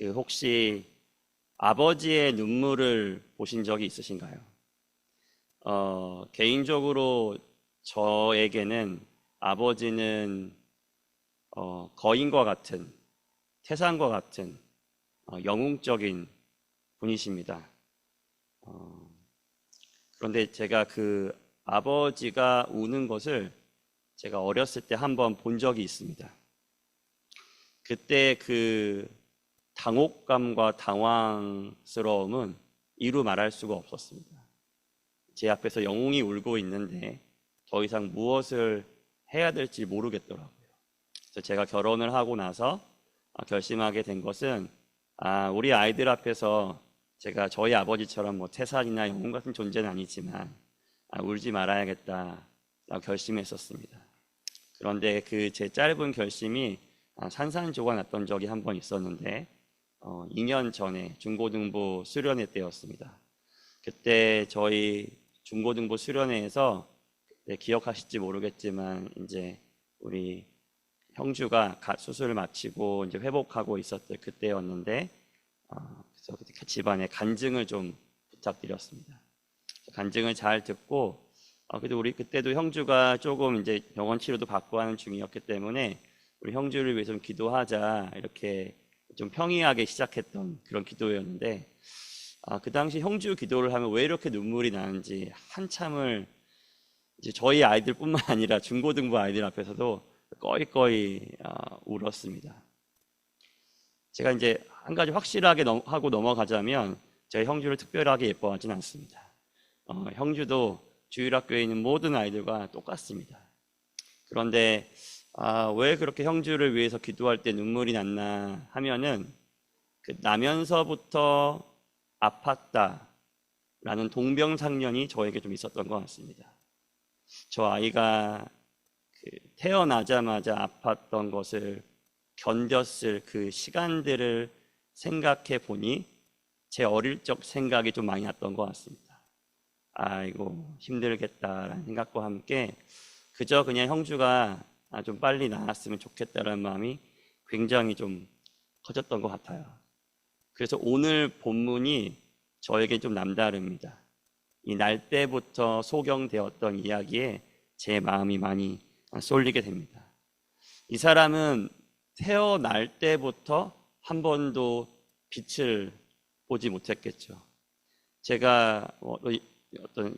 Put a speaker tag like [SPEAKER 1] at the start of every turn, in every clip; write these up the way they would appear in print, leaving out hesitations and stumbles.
[SPEAKER 1] 혹시 아버지의 눈물을 보신 적이 있으신가요? 개인적으로 저에게는 아버지는 거인과 같은, 태산과 같은 영웅적인 분이십니다. 그런데 제가 그 아버지가 우는 것을 제가 어렸을 때 한번 본 적이 있습니다. 그때 그 당혹감과 당황스러움은 이루 말할 수가 없었습니다. 제 앞에서 영웅이 울고 있는데 더 이상 무엇을 해야 될지 모르겠더라고요. 그래서 제가 결혼을 하고 나서 결심하게 된 것은 우리 아이들 앞에서 제가 저희 아버지처럼 뭐 태산이나 영웅 같은 존재는 아니지만 울지 말아야겠다라고 결심했었습니다. 그런데 그 제 짧은 결심이 산산조각 났던 적이 한 번 있었는데 2년 전에 중고등부 수련회 때였습니다. 그때 저희 중고등부 수련회에서 기억하실지 모르겠지만 이제 우리 형주가 수술을 마치고 이제 회복하고 있었을 그때였는데 그래서 집안에 간증을 좀 부탁드렸습니다. 간증을 잘 듣고 그래도 우리 그때도 형주가 조금 이제 병원 치료도 받고 하는 중이었기 때문에 우리 형주를 위해서 좀 기도하자 이렇게 좀 평이하게 시작했던 그런 기도였는데 그 당시 형주 기도를 하면 왜 이렇게 눈물이 나는지 한참을 이제 저희 아이들뿐만 아니라 중고등부 아이들 앞에서도 꺼이꺼이 울었습니다. 제가 이제 한 가지 확실하게 하고 넘어가자면 제가 형주를 특별하게 예뻐하진 않습니다. 형주도 주일학교에 있는 모든 아이들과 똑같습니다. 그런데 왜 그렇게 형주를 위해서 기도할 때 눈물이 났나 하면은 나면서부터 아팠다라는 동병상련이 저에게 좀 있었던 것 같습니다. 저 아이가 태어나자마자 아팠던 것을 견뎠을 그 시간들을 생각해 보니 제 어릴 적 생각이 좀 많이 났던 것 같습니다. 아이고 힘들겠다라는 생각과 함께 그저 그냥 형주가 좀 빨리 나았으면 좋겠다라는 마음이 굉장히 좀 커졌던 것 같아요. 그래서 오늘 본문이 저에게 좀 남다릅니다. 이 날 때부터 소경되었던 이야기에 제 마음이 많이 쏠리게 됩니다. 이 사람은 태어날 때부터 한 번도 빛을 보지 못했겠죠. 제가 어떤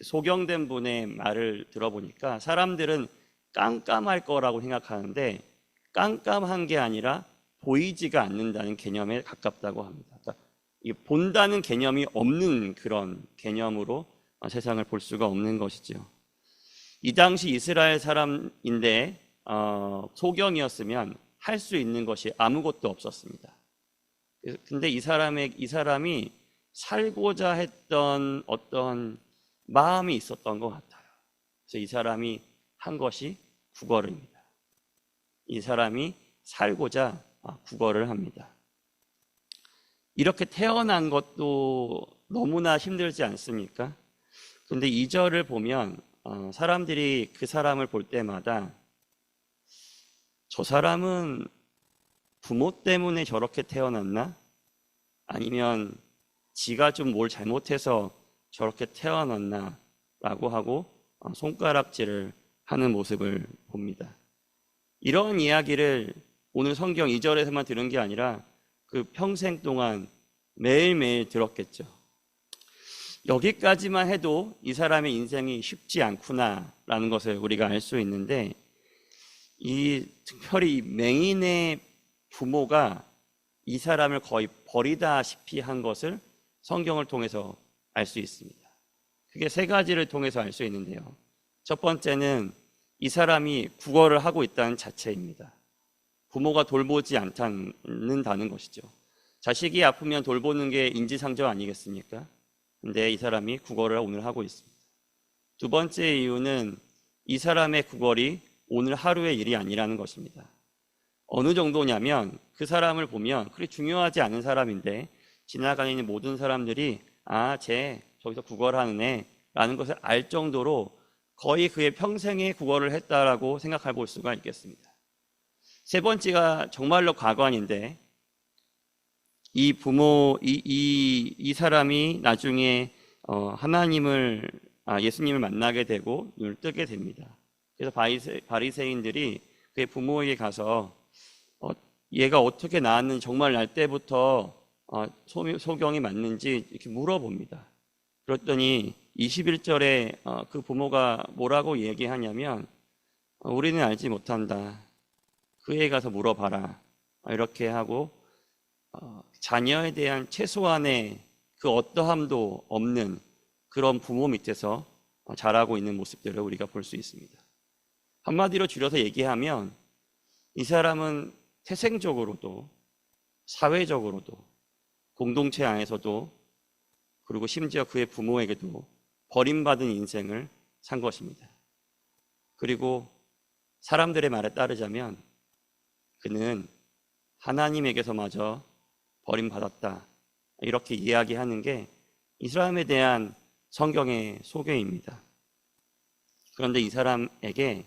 [SPEAKER 1] 소경된 분의 말을 들어보니까 사람들은 깜깜할 거라고 생각하는데 깜깜한 게 아니라 보이지가 않는다는 개념에 가깝다고 합니다. 그러니까 본다는 개념이 없는 그런 개념으로 세상을 볼 수가 없는 것이죠. 이 당시 이스라엘 사람인데 소경이었으면 할 수 있는 것이 아무것도 없었습니다. 근데 이 사람이 살고자 했던 어떤 마음이 있었던 것 같아요. 그래서 이 사람이 한 것이 구걸입니다. 이 사람이 살고자 구걸을 합니다. 이렇게 태어난 것도 너무나 힘들지 않습니까? 근데 2절을 보면 사람들이 그 사람을 볼 때마다 저 사람은 부모 때문에 저렇게 태어났나? 아니면 지가 좀 뭘 잘못해서 저렇게 태어났나? 라고 하고 손가락질을 하는 모습을 봅니다. 이런 이야기를 오늘 성경 2절에서만 들은 게 아니라 그 평생 동안 매일매일 들었겠죠. 여기까지만 해도 이 사람의 인생이 쉽지 않구나라는 것을 우리가 알 수 있는데 특별히 맹인의 부모가 이 사람을 거의 버리다시피 한 것을 성경을 통해서 알 수 있습니다. 그게 3가지를 통해서 알 수 있는데요. 첫 번째는 이 사람이 구걸을 하고 있다는 자체입니다. 부모가 돌보지 않는다는 것이죠. 자식이 아프면 돌보는 게 인지상정 아니겠습니까? 근데 이 사람이 구걸을 오늘 하고 있습니다. 두 번째 이유는 이 사람의 구걸이 오늘 하루의 일이 아니라는 것입니다. 어느 정도냐면 그 사람을 보면 그리 중요하지 않은 사람인데 지나가는 모든 사람들이 쟤 저기서 구걸하는 애 라는 것을 알 정도로 거의 그의 평생에 구걸을 했다라고 생각해 볼 수가 있겠습니다. 세 번째가 정말로 가관인데 이 부모, 이 사람이 나중에 예수님을 만나게 되고 눈을 뜨게 됩니다. 그래서 바리새인들이 그의 부모에게 가서 얘가 어떻게 낳았는지 정말 날 때부터 소경이 맞는지 이렇게 물어봅니다. 그랬더니 21절에 그 부모가 뭐라고 얘기하냐면 우리는 알지 못한다. 그에 가서 물어봐라. 이렇게 하고 자녀에 대한 최소한의 그 어떠함도 없는 그런 부모 밑에서 자라고 있는 모습들을 우리가 볼 수 있습니다. 한마디로 줄여서 얘기하면 이 사람은 태생적으로도 사회적으로도 공동체 안에서도 그리고 심지어 그의 부모에게도 버림받은 인생을 산 것입니다. 그리고 사람들의 말에 따르자면 그는 하나님에게서마저 버림받았다. 이렇게 이야기하는 게 이 사람에 대한 성경의 소개입니다. 그런데 이 사람에게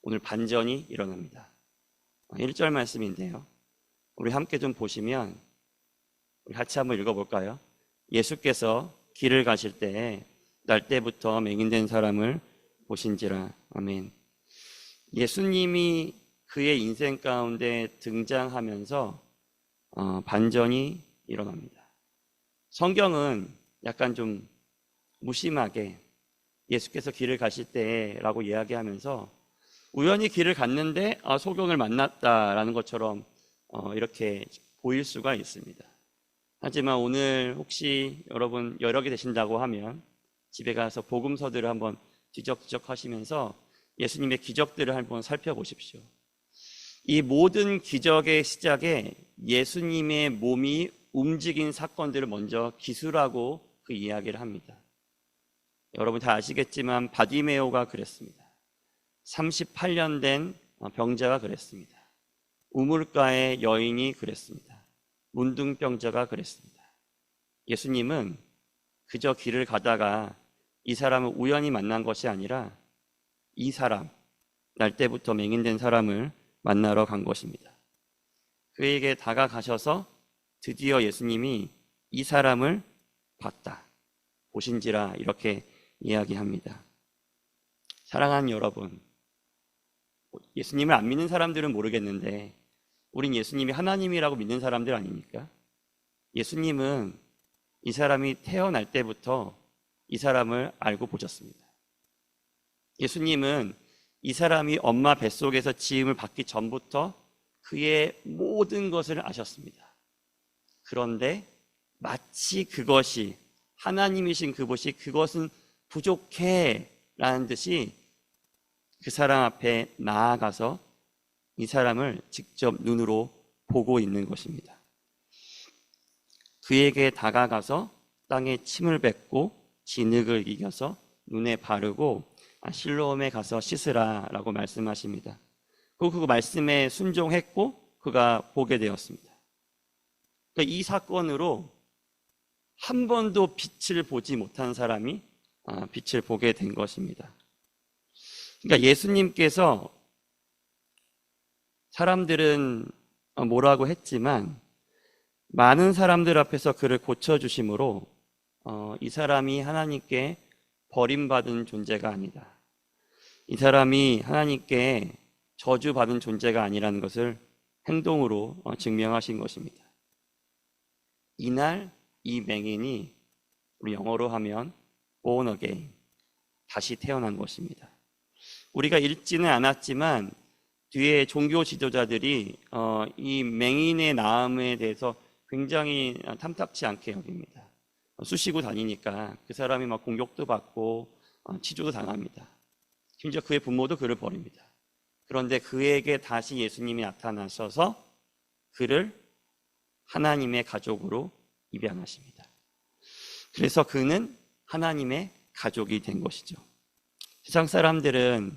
[SPEAKER 1] 오늘 반전이 일어납니다. 1절 말씀인데요. 우리 함께 좀 보시면 우리 같이 한번 읽어볼까요? 예수께서 길을 가실 때에 날 때부터 맹인된 사람을 보신지라. 아멘. 예수님이 그의 인생 가운데 등장하면서 반전이 일어납니다. 성경은 약간 좀 무심하게 예수께서 길을 가실 때라고 이야기하면서 우연히 길을 갔는데 소경을 만났다라는 것처럼 이렇게 보일 수가 있습니다. 하지만 오늘 혹시 여러분 여력이 되신다고 하면 집에 가서 복음서들을 한번 뒤적뒤적 하시면서 예수님의 기적들을 한번 살펴보십시오. 이 모든 기적의 시작에 예수님의 몸이 움직인 사건들을 먼저 기술하고 그 이야기를 합니다. 여러분 다 아시겠지만 바디메오가 그랬습니다. 38년 된 병자가 그랬습니다. 우물가의 여인이 그랬습니다. 문둥병자가 그랬습니다. 예수님은 그저 길을 가다가 이 사람을 우연히 만난 것이 아니라 이 사람, 날 때부터 맹인된 사람을 만나러 간 것입니다. 그에게 다가가셔서 드디어 예수님이 이 사람을 봤다. 보신지라 이렇게 이야기합니다. 사랑하는 여러분, 예수님을 안 믿는 사람들은 모르겠는데 우린 예수님이 하나님이라고 믿는 사람들 아닙니까? 예수님은 이 사람이 태어날 때부터 이 사람을 알고 보셨습니다. 예수님은 이 사람이 엄마 뱃속에서 지음을 받기 전부터 그의 모든 것을 아셨습니다. 그런데 마치 그것이 하나님이신 그것은 부족해 라는 듯이 그 사람 앞에 나아가서 이 사람을 직접 눈으로 보고 있는 것입니다. 그에게 다가가서 땅에 침을 뱉고 진흙을 이겨서 눈에 바르고 실로암에 가서 씻으라 라고 말씀하십니다. 그리고 그 말씀에 순종했고 그가 보게 되었습니다. 그러니까 이 사건으로 한 번도 빛을 보지 못한 사람이 빛을 보게 된 것입니다. 그러니까 예수님께서 사람들은 뭐라고 했지만 많은 사람들 앞에서 그를 고쳐주심으로 이 사람이 하나님께 버림받은 존재가 아니다. 이 사람이 하나님께 저주받은 존재가 아니라는 것을 행동으로 증명하신 것입니다. 이날 이 맹인이 우리 영어로 하면 born again, 다시 태어난 것입니다. 우리가 읽지는 않았지만 뒤에 종교 지도자들이 이 맹인의 나음에 대해서 굉장히 탐탁치 않게 여깁니다. 쑤시고 다니니까 그 사람이 막 공격도 받고 치조도 당합니다. 심지어 그의 부모도 그를 버립니다. 그런데 그에게 다시 예수님이 나타나셔서 그를 하나님의 가족으로 입양하십니다. 그래서 그는 하나님의 가족이 된 것이죠. 세상 사람들은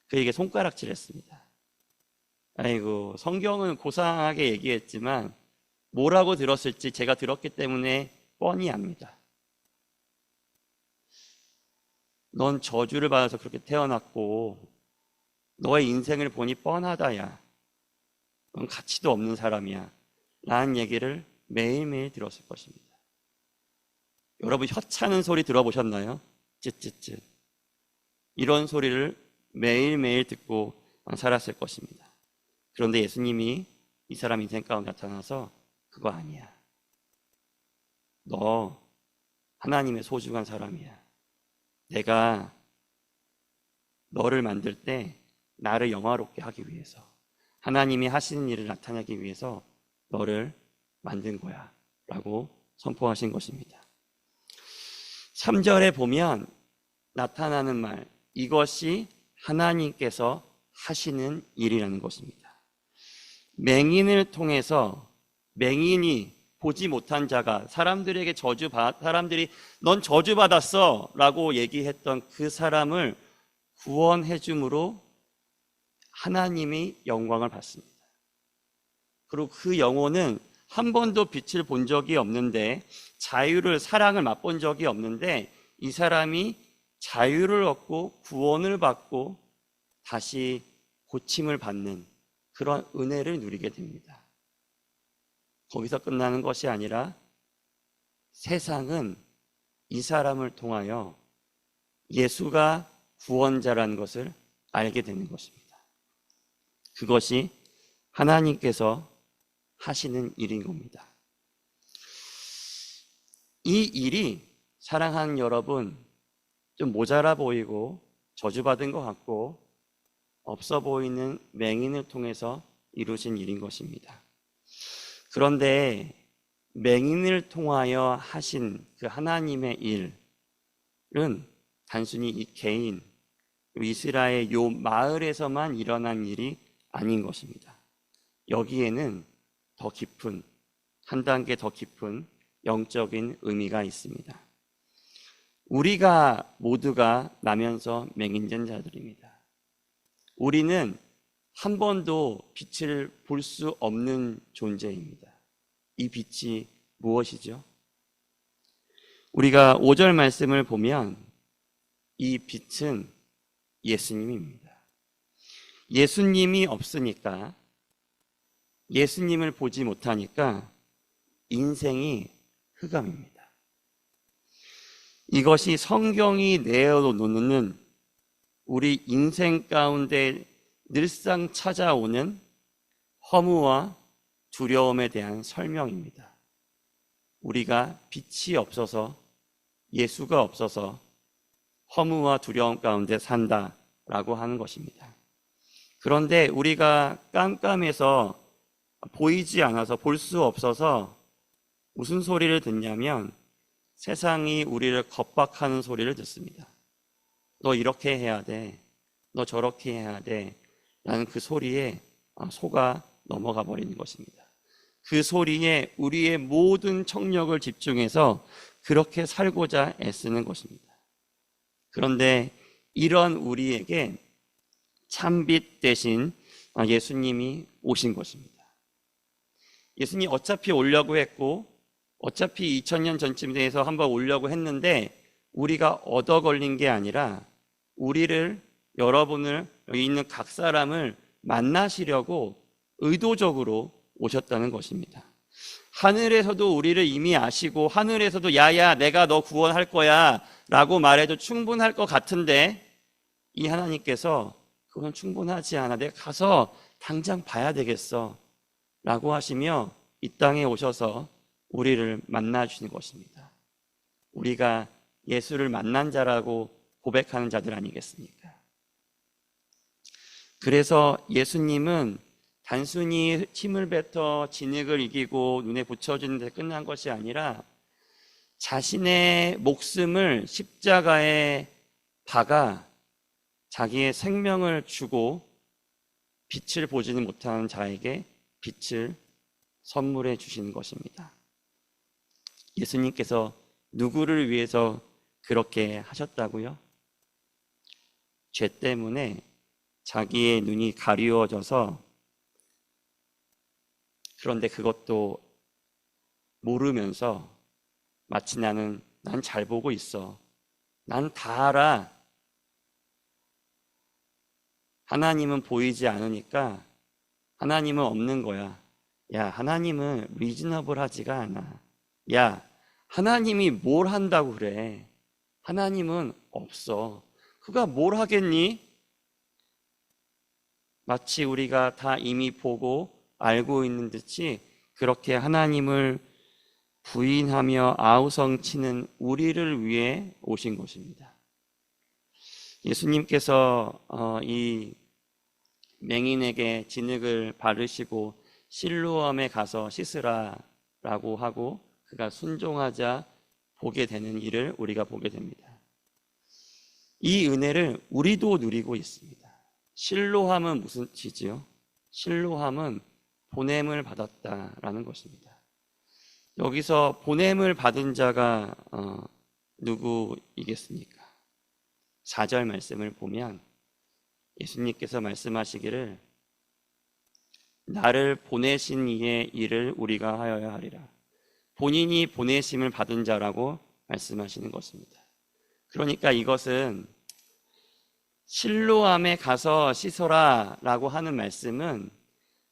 [SPEAKER 1] 그에게 손가락질했습니다. 아이고, 성경은 고상하게 얘기했지만 뭐라고 들었을지 제가 들었기 때문에 뻔히 압니다. 넌 저주를 받아서 그렇게 태어났고 너의 인생을 보니 뻔하다 야. 넌 가치도 없는 사람이야 라는 얘기를 매일매일 들었을 것입니다. 여러분 혀차는 소리 들어보셨나요? 쯧쯧쯧. 이런 소리를 매일매일 듣고 살았을 것입니다. 그런데 예수님이 이 사람 인생 가운데 나타나서 그거 아니야. 너 하나님의 소중한 사람이야. 내가 너를 만들 때 나를 영화롭게 하기 위해서, 하나님이 하시는 일을 나타내기 위해서 너를 만든 거야 라고 선포하신 것입니다. 3절에 보면 나타나는 말, 이것이 하나님께서 하시는 일이라는 것입니다. 맹인을 통해서, 맹인이 보지 못한 자가 사람들에게 사람들이 넌 저주받았어 라고 얘기했던 그 사람을 구원해 줌으로 하나님이 영광을 받습니다. 그리고 그 영혼은 한 번도 빛을 본 적이 없는데, 자유를, 사랑을 맛본 적이 없는데, 이 사람이 자유를 얻고 구원을 받고 다시 고침을 받는 그런 은혜를 누리게 됩니다. 거기서 끝나는 것이 아니라 세상은 이 사람을 통하여 예수가 구원자라는 것을 알게 되는 것입니다. 그것이 하나님께서 하시는 일인 겁니다. 이 일이 사랑하는 여러분, 좀 모자라 보이고 저주받은 것 같고 없어 보이는 맹인을 통해서 이루어진 일인 것입니다. 그런데 맹인을 통하여 하신 그 하나님의 일은 단순히 이 개인, 이스라엘 요 마을에서만 일어난 일이 아닌 것입니다. 여기에는 더 깊은, 한 단계 더 깊은 영적인 의미가 있습니다. 우리가 모두가 나면서 맹인된 자들입니다. 우리는 한 번도 빛을 볼 수 없는 존재입니다. 이 빛이 무엇이죠? 우리가 5절 말씀을 보면 이 빛은 예수님입니다. 예수님이 없으니까, 예수님을 보지 못하니까 인생이 흑암입니다. 이것이 성경이 내어놓는 우리 인생 가운데 늘상 찾아오는 허무와 두려움에 대한 설명입니다. 우리가 빛이 없어서, 예수가 없어서 허무와 두려움 가운데 산다라고 하는 것입니다. 그런데 우리가 깜깜해서 보이지 않아서 볼 수 없어서 무슨 소리를 듣냐면 세상이 우리를 겁박하는 소리를 듣습니다. 너 이렇게 해야 돼, 너 저렇게 해야 돼 라는 그 소리에 속아 넘어가 버리는 것입니다. 그 소리에 우리의 모든 청력을 집중해서 그렇게 살고자 애쓰는 것입니다. 그런데 이런 우리에게 참빛 대신 예수님이 오신 것입니다. 예수님이 어차피 오려고 했고, 어차피 2000년 전쯤 돼서 한번 오려고 했는데 우리가 얻어 걸린 게 아니라 우리를, 여러분을, 여기 있는 각 사람을 만나시려고 의도적으로 오셨다는 것입니다. 하늘에서도 우리를 이미 아시고 하늘에서도 야야 내가 너 구원할 거야 라고 말해도 충분할 것 같은데, 이 하나님께서 그건 충분하지 않아, 내가 가서 당장 봐야 되겠어 라고 하시며 이 땅에 오셔서 우리를 만나주시는 것입니다. 우리가 예수를 만난 자라고 고백하는 자들 아니겠습니까? 그래서 예수님은 단순히 힘을 뱉어 진흙을 이기고 눈에 붙여주는 데 끝난 것이 아니라 자신의 목숨을 십자가에 박아 자기의 생명을 주고 빛을 보지는 못하는 자에게 빛을 선물해 주시는 것입니다. 예수님께서 누구를 위해서 그렇게 하셨다고요? 죄 때문에 자기의 눈이 가리워져서, 그런데 그것도 모르면서 마치 난 잘 보고 있어, 난 다 알아, 하나님은 보이지 않으니까 하나님은 없는 거야 야, 하나님은 리즈너블하지가 않아. 야, 하나님이 뭘 한다고 그래? 하나님은 없어. 그가 뭘 하겠니? 마치 우리가 다 이미 보고 알고 있는 듯이 그렇게 하나님을 부인하며 아우성치는 우리를 위해 오신 것입니다. 예수님께서 이 맹인에게 진흙을 바르시고 실로암에 가서 씻으라라고 하고 그가 순종하자 보게 되는 일을 우리가 보게 됩니다. 이 은혜를 우리도 누리고 있습니다. 실로함은 무슨 뜻이지요? 실로함은 보냄을 받았다라는 것입니다. 여기서 보냄을 받은 자가 누구이겠습니까? 4절 말씀을 보면 예수님께서 말씀하시기를 나를 보내신 이의 일을 우리가 하여야 하리라. 본인이 보내심을 받은 자라고 말씀하시는 것입니다. 그러니까 이것은 실로암에 가서 씻어라 라고 하는 말씀은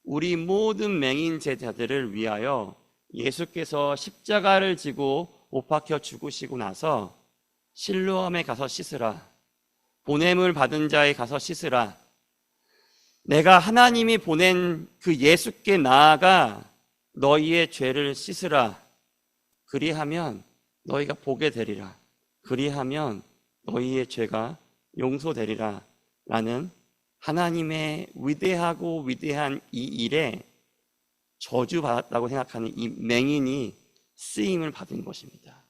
[SPEAKER 1] 우리 모든 맹인 제자들을 위하여 예수께서 십자가를 지고 못 박혀 죽으시고 나서 실로암에 가서 씻으라, 보냄을 받은 자에 가서 씻으라, 내가 하나님이 보낸 그 예수께 나아가 너희의 죄를 씻으라, 그리하면 너희가 보게 되리라, 그리하면 너희의 죄가 용서되리라 라는 하나님의 위대하고 위대한 이 일에 저주받았다고 생각하는 이 맹인이 쓰임을 받은 것입니다.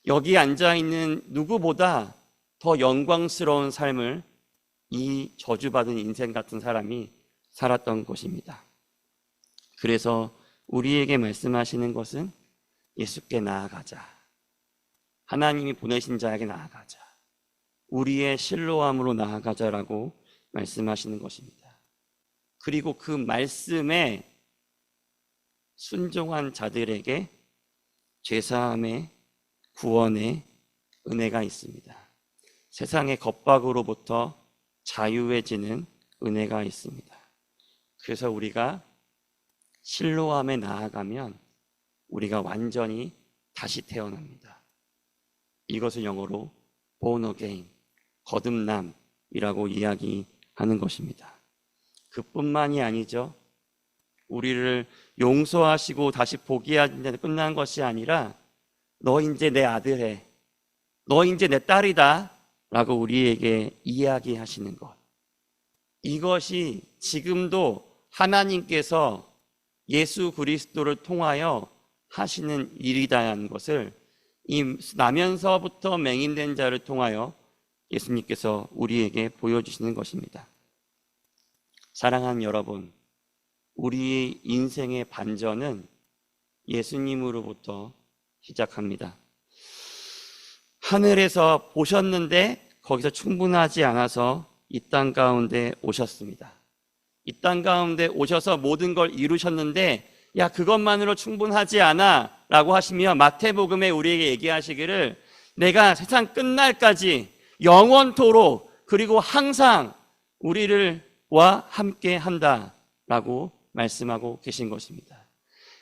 [SPEAKER 1] 여기 앉아있는 누구보다 더 영광스러운 삶을 이 저주받은 인생 같은 사람이 살았던 것입니다. 그래서 우리에게 말씀하시는 것은 예수께 나아가자, 하나님이 보내신 자에게 나아가자, 우리의 실로함으로 나아가자라고 말씀하시는 것입니다. 그리고 그 말씀에 순종한 자들에게 죄사함의 구원의 은혜가 있습니다. 세상의 겁박으로부터 자유해지는 은혜가 있습니다. 그래서 우리가 실로함에 나아가면 우리가 완전히 다시 태어납니다. 이것을 영어로 born again, 거듭남이라고 이야기하는 것입니다. 그뿐만이 아니죠. 우리를 용서하시고 다시 보게 하는데 끝난 것이 아니라 너 이제 내 아들해, 너 이제 내 딸이다 라고 우리에게 이야기하시는 것, 이것이 지금도 하나님께서 예수 그리스도를 통하여 하시는 일이다라는 것을 이 나면서부터 맹인된 자를 통하여 예수님께서 우리에게 보여주시는 것입니다. 사랑하는 여러분, 우리 인생의 반전은 예수님으로부터 시작합니다. 하늘에서 보셨는데 거기서 충분하지 않아서 이 땅 가운데 오셨습니다. 이 땅 가운데 오셔서 모든 걸 이루셨는데 야, 그것만으로 충분하지 않아 라고 하시며 마태복음에 우리에게 얘기하시기를 내가 세상 끝날까지 영원토록 그리고 항상 우리와 함께 한다 라고 말씀하고 계신 것입니다.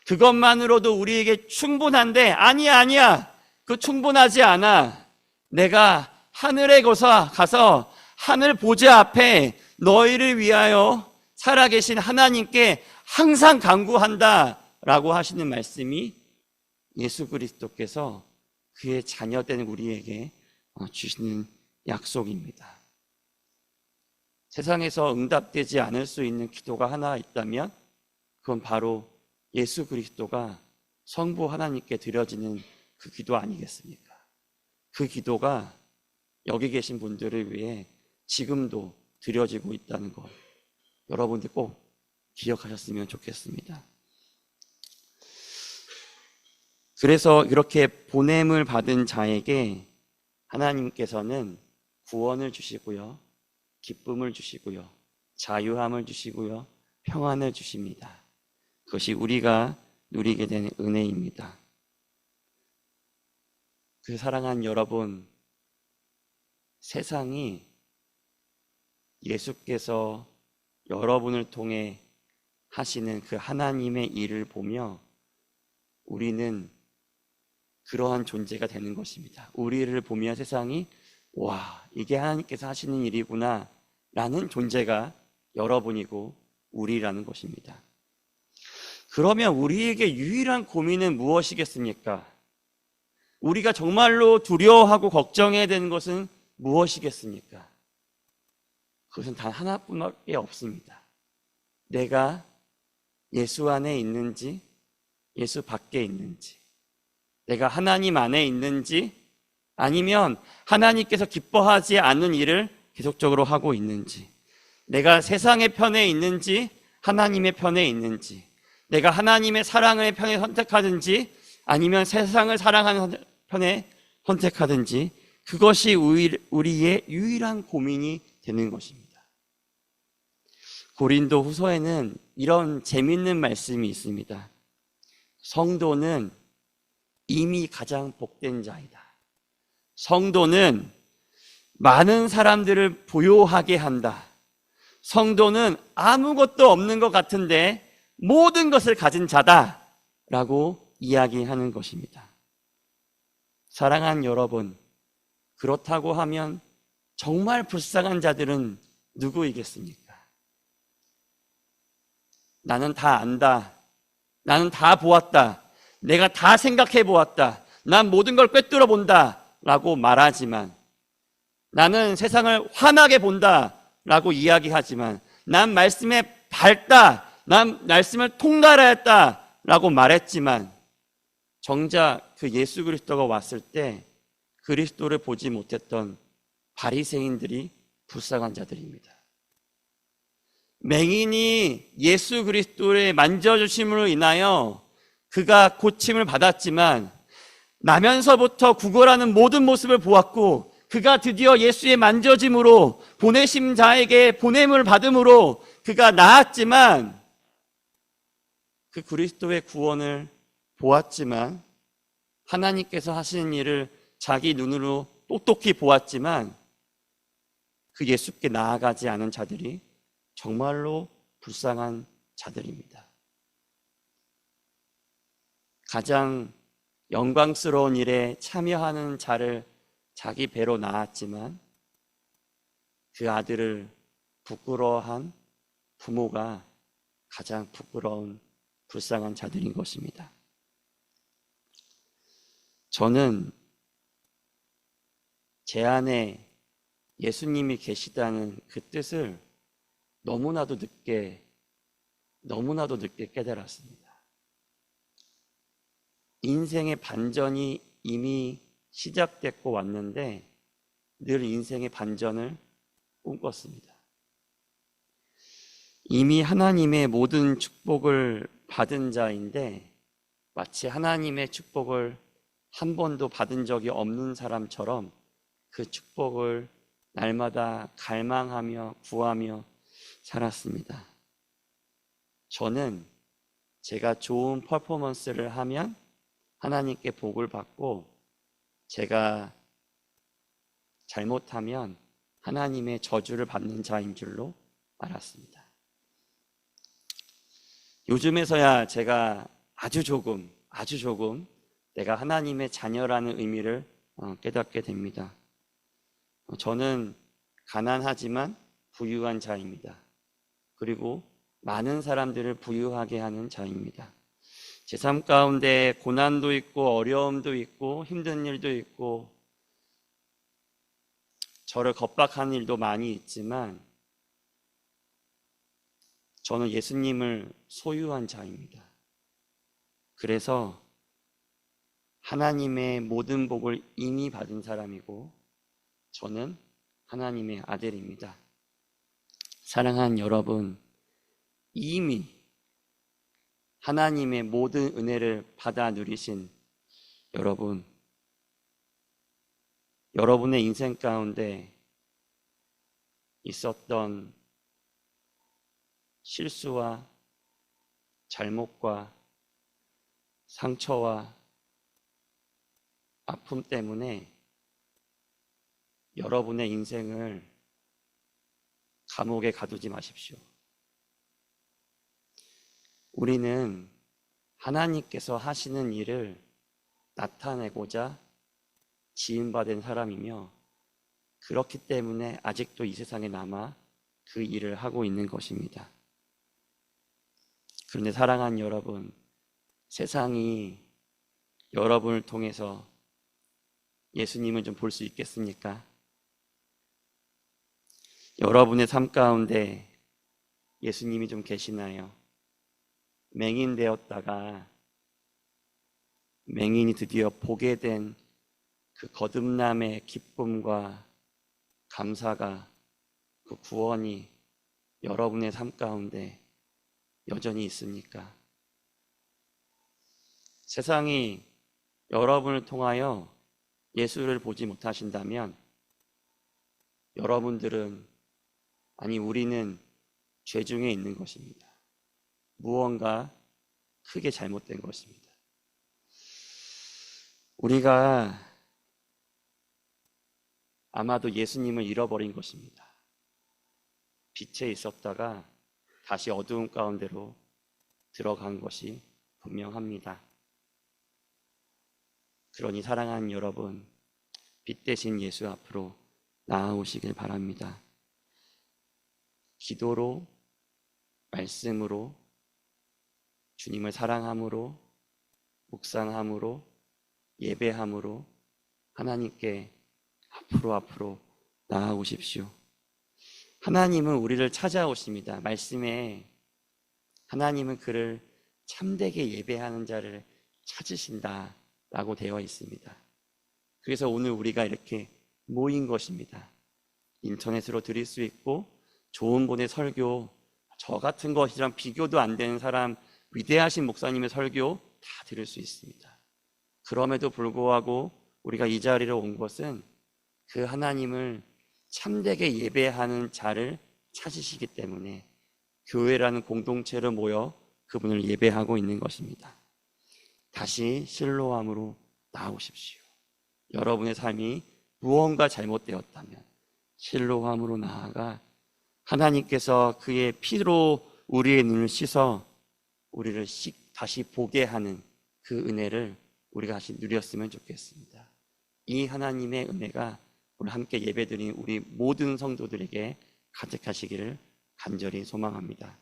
[SPEAKER 1] 그것만으로도 우리에게 충분한데 아니야 그 충분하지 않아. 내가 하늘에 가서 하늘 보좌 앞에 너희를 위하여 살아계신 하나님께 항상 간구한다 라고 하시는 말씀이 예수 그리스도께서 그의 자녀된 우리에게 주시는 약속입니다. 세상에서 응답되지 않을 수 있는 기도가 하나 있다면 그건 바로 예수 그리스도가 성부 하나님께 드려지는 그 기도 아니겠습니까? 그 기도가 여기 계신 분들을 위해 지금도 드려지고 있다는 것, 여러분들 꼭 기억하셨으면 좋겠습니다. 그래서 이렇게 보냄을 받은 자에게 하나님께서는 구원을 주시고요, 기쁨을 주시고요, 자유함을 주시고요, 평안을 주십니다. 그것이 우리가 누리게 된 은혜입니다. 그 사랑하는 여러분, 세상이 예수께서 여러분을 통해 하시는 그 하나님의 일을 보며 우리는 그러한 존재가 되는 것입니다. 우리를 보며 세상이 와, 이게 하나님께서 하시는 일이구나 라는 존재가 여러분이고 우리라는 것입니다. 그러면 우리에게 유일한 고민은 무엇이겠습니까? 우리가 정말로 두려워하고 걱정해야 되는 것은 무엇이겠습니까? 그것은 단 하나뿐밖에 없습니다. 내가 예수 안에 있는지, 예수 밖에 있는지, 내가 하나님 안에 있는지, 아니면 하나님께서 기뻐하지 않는 일을 계속적으로 하고 있는지, 내가 세상의 편에 있는지, 하나님의 편에 있는지, 내가 하나님의 사랑의 편에 선택하든지, 아니면 세상을 사랑하는 편에 선택하든지, 그것이 우리의 유일한 고민이 되는 것입니다. 고린도 후서에는 이런 재밌는 말씀이 있습니다. 성도는 이미 가장 복된 자이다. 성도는 많은 사람들을 보요하게 한다. 성도는 아무것도 없는 것 같은데 모든 것을 가진 자다 라고 이야기하는 것입니다. 사랑하는 여러분, 그렇다고 하면 정말 불쌍한 자들은 누구이겠습니까? 나는 다 안다. 나는 다 보았다. 내가 다 생각해 보았다. 난 모든 걸 꿰뚫어 본다 라고 말하지만, 나는 세상을 환하게 본다 라고 이야기하지만, 난 말씀에 밝다, 난 말씀을 통달하였다 라고 말했지만, 정작 그 예수 그리스도가 왔을 때 그리스도를 보지 못했던 바리새인들이 불쌍한 자들입니다. 맹인이 예수 그리스도의 만져주심으로 인하여 그가 고침을 받았지만, 나면서부터 구걸하는 모든 모습을 보았고, 그가 드디어 예수의 만져짐으로 보내심 자에게 보냄을 받음으로 그가 나았지만, 그 그리스도의 구원을 보았지만, 하나님께서 하시는 일을 자기 눈으로 똑똑히 보았지만, 그 예수께 나아가지 않은 자들이 정말로 불쌍한 자들입니다. 가장 영광스러운 일에 참여하는 자를 자기 배로 낳았지만 그 아들을 부끄러워한 부모가 가장 부끄러운 불쌍한 자들인 것입니다. 저는 제 안에 예수님이 계시다는 그 뜻을 너무나도 늦게 깨달았습니다. 인생의 반전이 이미 시작됐고 왔는데 늘 인생의 반전을 꿈꿨습니다. 이미 하나님의 모든 축복을 받은 자인데 마치 하나님의 축복을 한 번도 받은 적이 없는 사람처럼 그 축복을 날마다 갈망하며 구하며 살았습니다. 저는 제가 좋은 퍼포먼스를 하면 하나님께 복을 받고, 제가 잘못하면 하나님의 저주를 받는 자인 줄로 알았습니다. 요즘에서야 제가 아주 조금 내가 하나님의 자녀라는 의미를 깨닫게 됩니다. 저는 가난하지만 부유한 자입니다. 그리고 많은 사람들을 부유하게 하는 자입니다. 제 삶 가운데 고난도 있고 어려움도 있고 힘든 일도 있고 저를 겁박하는 일도 많이 있지만 저는 예수님을 소유한 자입니다. 그래서 하나님의 모든 복을 이미 받은 사람이고 저는 하나님의 아들입니다. 사랑하는 여러분, 이미 하나님의 모든 은혜를 받아 누리신 여러분, 여러분의 인생 가운데 있었던 실수와 잘못과 상처와 아픔 때문에 여러분의 인생을 감옥에 가두지 마십시오. 우리는 하나님께서 하시는 일을 나타내고자 지음받은 사람이며 그렇기 때문에 아직도 이 세상에 남아 그 일을 하고 있는 것입니다. 그런데 사랑하는 여러분, 세상이 여러분을 통해서 예수님을 좀 볼 수 있겠습니까? 여러분의 삶 가운데 예수님이 좀 계시나요? 맹인 되었다가 맹인이 드디어 보게 된 그 거듭남의 기쁨과 감사가, 그 구원이 여러분의 삶 가운데 여전히 있습니까? 세상이 여러분을 통하여 예수를 보지 못하신다면 여러분들은, 아니 우리는 죄 중에 있는 것입니다. 무언가 크게 잘못된 것입니다. 우리가 아마도 예수님을 잃어버린 것입니다. 빛에 있었다가 다시 어두운 가운데로 들어간 것이 분명합니다. 그러니 사랑하는 여러분, 빛 대신 예수 앞으로 나아오시길 바랍니다. 기도로, 말씀으로, 주님을 사랑함으로, 묵상함으로, 예배함으로 하나님께 앞으로 나아오십시오. 하나님은 우리를 찾아오십니다. 말씀에 하나님은 그를 참되게 예배하는 자를 찾으신다 라고 되어 있습니다. 그래서 오늘 우리가 이렇게 모인 것입니다. 인터넷으로 들을 수 있고 좋은 분의 설교, 저 같은 것이랑 비교도 안 되는 사람, 위대하신 목사님의 설교 다 들을 수 있습니다. 그럼에도 불구하고 우리가 이 자리로 온 것은 그 하나님을 참되게 예배하는 자를 찾으시기 때문에 교회라는 공동체로 모여 그분을 예배하고 있는 것입니다. 다시 실로암으로 나오십시오. 여러분의 삶이 무언가 잘못되었다면 실로암으로 나아가 하나님께서 그의 피로 우리의 눈을 씻어 우리를 다시 보게 하는 그 은혜를 우리가 다시 누렸으면 좋겠습니다. 이 하나님의 은혜가 오늘 함께 예배드린 우리 모든 성도들에게 가득하시기를 간절히 소망합니다.